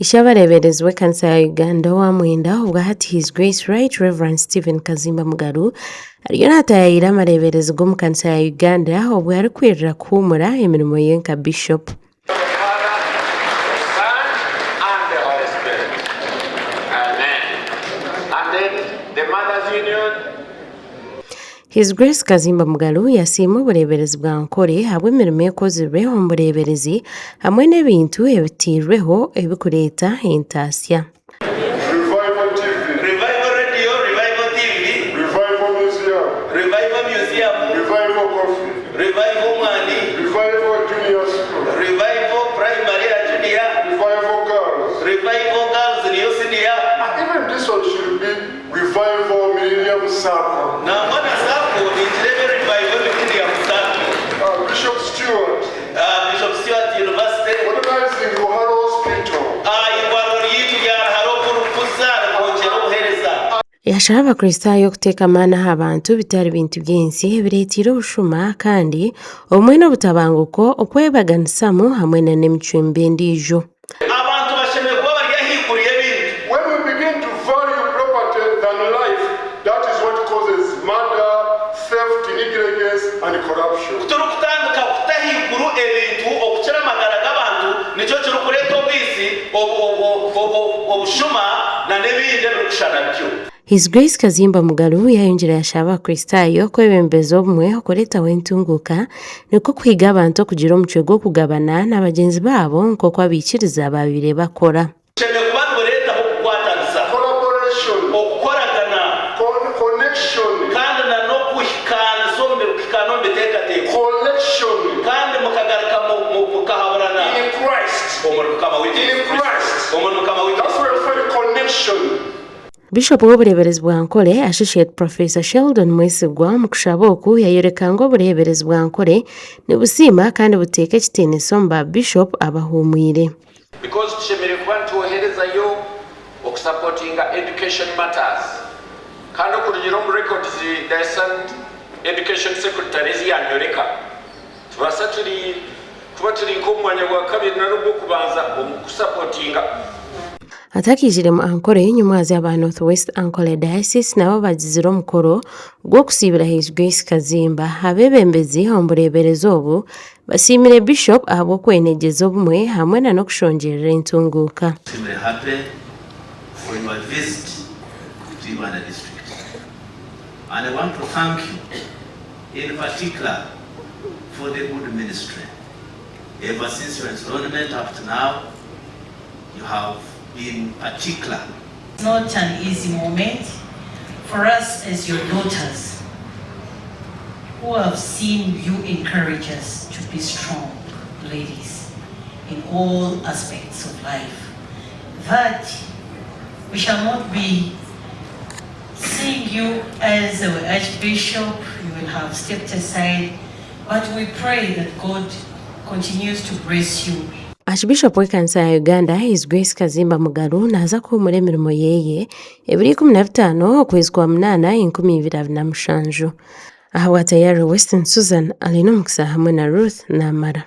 Ishabareberezi w'ekkanisa ya Uganda owa Mwenda obwa hati His Grace Right Reverend Stephen Kazimba Mugalu ariyo naatayayira amareberezi g'omu kkanisa ya Uganda obwo arikwirira kuhuumura emirimo ye nka Bishop. His Grace Kazimba Mugalu yasiima obureberezi bwa Nkore habw'emirimo ekozirwe omu bureberezi hamwe n'ebintu ebitiirweho ebikureeta entaasya. Revival TV, Revival Radio, Revival TV, Revival Museum, Revival Museum, Revival Coffee, Revival Money, Revival Junior School, Revival Primary and Junior, Revival Girls, Revival Girls and Senior. Even this one should be Revival Millennium Circle. Now, what is that? Bishop Stewart, Bishop Stewart University, organizing Ruharo Hospital. Yashaba abakristaayo okuteeka amaani abantu bitali bintu by'ensi ebireetera obushuma kandi obumwe n'obutabanguko okwebaganisamu hamwe n'emicwembe endiijo. When we begin to value property than life, that is what causes murder, theft, negligence, and corruption. His Grace Kazimba Mugalu yayongera yashaba abakristaayo kwebembeza obumwe okuleetawo entunguka nikwo kuhiga abantu okugira omucwe gw'okugabana n'abagenzi baabo nk'oku abiikiriza baabire bakora. Bishop w'obureberezi bwa Nkore Associate Professor Sheldon Mwesigwa mu kushaba oku yayorekanga obureberezi bwa Nkore nibusiima kandi buteeka ekitiiniso mu ba Bishop abahuumwire. Because tushemerewe kuba nituweerezayo okusupportinga education matters kandi okurugira omu records Diocese Education Secretary ziyanyoreka tubasa kuba turi nk'omwanya gwa kabiri narwo kubanza okusupportinga. Atakijire mu Ankole nyumwazi aba North West Ankole Diocese nabo bagizire omukoro gw'okusiibira His Grace Kazimba abebembezi omu bureberezi obu basiimire Bishop ahabw'okwenegyeza obumwe hamwe n'okushongerera entunguuka. And I want to thank you in particular for the good ministry. Ever since your enthronement up to now, you have been particular. It's not an easy moment for us as your daughters who have seen you encourage us to be strong ladies in all aspects of life. That we shall not be seeing you as our Archbishop, you will have stepped aside, but we pray that God continues to bless you. Archbishop w'ekkanisa ya Uganda His Grace Kazimba Mugalu naaza kuhuumura emirimo yeye ebiri 15 okwezi kwa munana 2027. Aha watayari Western Susan alina omukisa hamwe na Ruth Namara.